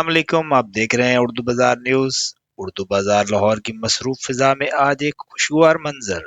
السلام علیکم، آپ دیکھ رہے ہیں اردو بازار نیوز۔ اردو بازار لاہور کی مصروف فضا میں آج ایک خوشگوار منظر،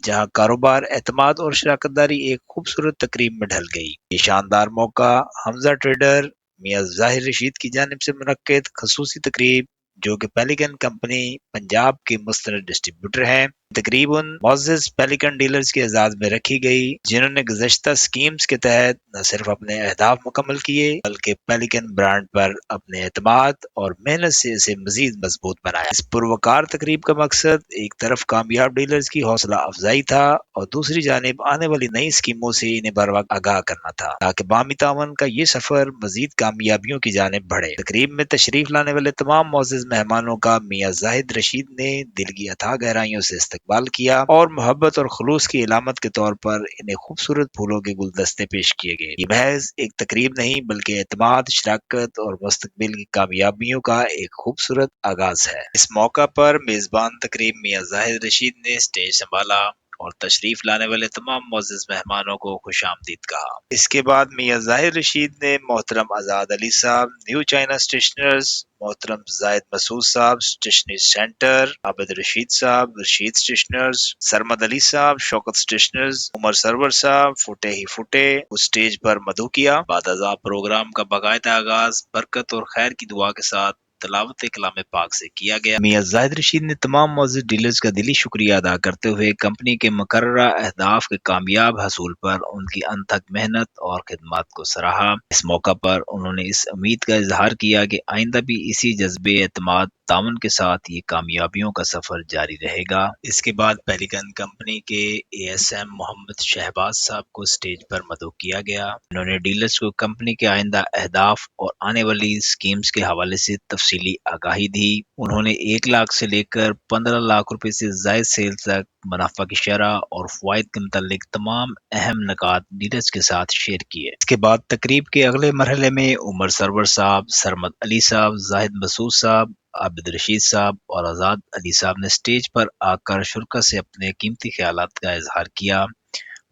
جہاں کاروبار، اعتماد اور شراکت داری ایک خوبصورت تقریب میں ڈھل گئی۔ یہ شاندار موقع حمزہ ٹریڈر میاں ظاہر رشید کی جانب سے منعقد خصوصی تقریب، جو کہ پیلیکن کمپنی پنجاب کے مستند ڈسٹریبیوٹر ہیں، تقریباً معزز پیلیکن ڈیلرز کے اعزاز میں رکھی گئی، جنہوں نے گزشتہ سکیمز کے تحت نہ صرف اپنے اہداف مکمل کیے بلکہ پیلیکن برانڈ پر اپنے اعتماد اور محنت سے اسے مزید مضبوط بنایا۔ اس پروکار تقریب کا مقصد ایک طرف کامیاب ڈیلرز کی حوصلہ افزائی تھا اور دوسری جانب آنے والی نئی اسکیموں سے انہیں بر وقت آگاہ کرنا تھا، تاکہ باہمی تعاون کا یہ سفر مزید کامیابیوں کی جانب بڑھے۔ تقریب میں تشریف لانے والے تمام معزز مہمانوں کا میاں ظاہر رشید نے دل کی اتھاہ گہرائیوں سے استقبال کیا اور محبت اور خلوص کی علامت کے طور پر انہیں خوبصورت پھولوں کے گلدستے پیش کیے گئے۔ یہ محض ایک تقریب نہیں بلکہ اعتماد، شراکت اور مستقبل کی کامیابیوں کا ایک خوبصورت آغاز ہے۔ اس موقع پر میزبان تقریب میاں ظاہر رشید نے اسٹیج سنبھالا اور تشریف لانے والے تمام معزز مہمانوں کو خوش آمدید کہا۔ اس کے بعد میاں ظاہر رشید نے محترم آزاد علی صاحب نیو چائنا اسٹیشنرز، محترم زاہد مسعود صاحب اسٹیشنری سینٹر، عابد رشید صاحب رشید اسٹیشنرز، سرمد علی صاحب شوکت اسٹیشنرز، عمر سرور صاحب فوٹے ہی فوٹے کو اسٹیج پر مدعو کیا۔ بعد ازاں پروگرام کا باقاعدہ آغاز برکت اور خیر کی دعا کے ساتھ تلاوت کلام پاک سے کیا گیا۔ میاں زاہد رشید نے تمام معزز ڈیلرز کا دلی شکریہ ادا کرتے ہوئے کمپنی کے مقررہ اہداف کے کامیاب حصول پر ان کی انتھک محنت اور خدمات کو سراہا۔ اس موقع پر انہوں نے اس امید کا اظہار کیا کہ آئندہ بھی اسی جذبے، اعتماد، تعاون کے ساتھ یہ کامیابیوں کا سفر جاری رہے گا۔ اس کے بعد پیلیکن کمپنی کے اے ایس ایم محمد شہباز صاحب کو اسٹیج پر مدعو کیا گیا۔ انہوں نے ڈیلرز کو کمپنی کے آئندہ اہداف اور آنے والی اسکیمز کے حوالے سے تفصیلی آگاہی دی۔ انہوں نے 1 لاکھ سے لے کر 15 لاکھ روپے سے زائد سیل تک منافع کی شرح اور فوائد کے متعلق تمام اہم نکات ڈیلرز کے ساتھ شیئر کیے۔ اس کے بعد تقریب کے اگلے مرحلے میں عمر سرور صاحب، سرمد علی صاحب، زاہد مسعود صاحب، عابد رشید صاحب اور آزاد علی صاحب نے اسٹیج پر آ کر شرکا سے اپنے قیمتی خیالات کا اظہار کیا۔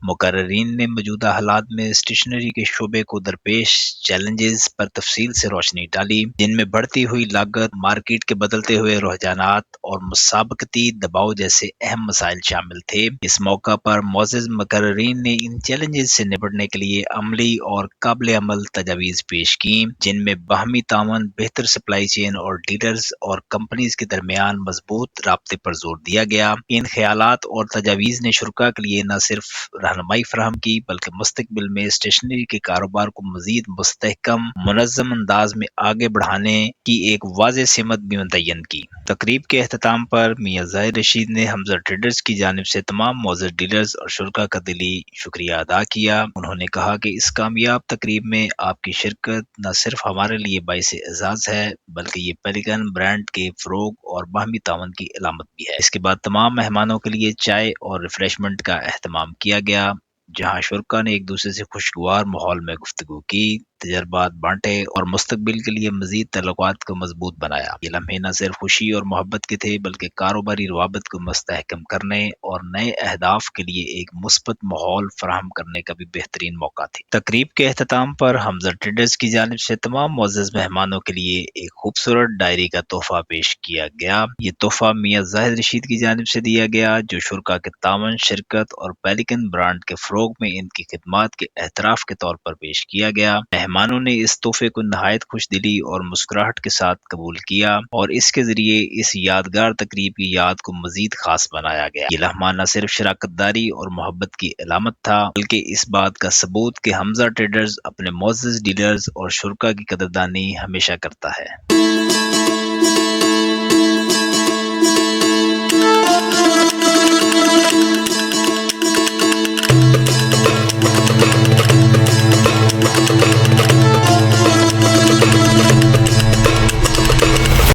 مقررین نے موجودہ حالات میں اسٹیشنری کے شعبے کو درپیش چیلنجز پر تفصیل سے روشنی ڈالی، جن میں بڑھتی ہوئی لاگت، مارکیٹ کے بدلتے ہوئے رجحانات اور مسابقتی دباؤ جیسے اہم مسائل شامل تھے۔ اس موقع پر معزز مقررین نے ان چیلنجز سے نپٹنے کے لیے عملی اور قابل عمل تجاویز پیش کیں، جن میں باہمی تعاون، بہتر سپلائی چین اور ڈیلرز اور کمپنیز کے درمیان مضبوط رابطے پر زور دیا گیا۔ ان خیالات اور تجاویز نے شرکا کے لیے نہ صرف رہنمائی فراہم کی بلکہ مستقبل میں اسٹیشنری کے کاروبار کو مزید مستحکم، منظم انداز میں آگے بڑھانے کی ایک واضح سمت بھی متعین کی۔ تقریب کے اختتام پر میاں ظاہر رشید نے حمزہ ٹریڈرز کی جانب سے تمام معزز ڈیلرز اور شرکا کا دلی شکریہ ادا کیا۔ انہوں نے کہا کہ اس کامیاب تقریب میں آپ کی شرکت نہ صرف ہمارے لیے باعث اعزاز ہے بلکہ یہ پیلیکن برانڈ کے فروغ اور باہمی تعاون کی علامت بھی ہے۔ اس کے بعد تمام مہمانوں کے لیے چائے اور ریفریشمنٹ کا اہتمام کیا گیا، جہاں شرکا نے ایک دوسرے سے خوشگوار ماحول میں گفتگو کی، تجربات بانٹے اور مستقبل کے لیے مزید تعلقات کو مضبوط بنایا۔ یہ لمحے نہ صرف خوشی اور محبت کے تھے بلکہ کاروباری روابط کو مستحکم کرنے اور نئے اہداف کے لیے ایک مثبت ماحول فراہم کرنے کا بھی بہترین موقع تھے۔ تقریب کے اختتام پر حمزہ ٹریڈرز کی جانب سے تمام معزز مہمانوں کے لیے ایک خوبصورت ڈائری کا تحفہ پیش کیا گیا۔ یہ تحفہ میاں ظاہر رشید کی جانب سے دیا گیا، جو شرکا کے تعاون، شرکت اور پیلیکن برانڈ کے فروغ میں ان کی خدمات کے اعتراف کے طور پر پیش کیا گیا۔ مہمانوں نے اس تحفے کو نہایت خوش دلی اور مسکراہٹ کے ساتھ قبول کیا اور اس کے ذریعے اس یادگار تقریب کی یاد کو مزید خاص بنایا گیا۔ یہ لمحہ نہ صرف شراکت داری اور محبت کی علامت تھا بلکہ اس بات کا ثبوت کہ حمزہ ٹریڈرز اپنے معزز ڈیلرز اور شرکا کی قدردانی ہمیشہ کرتا ہے۔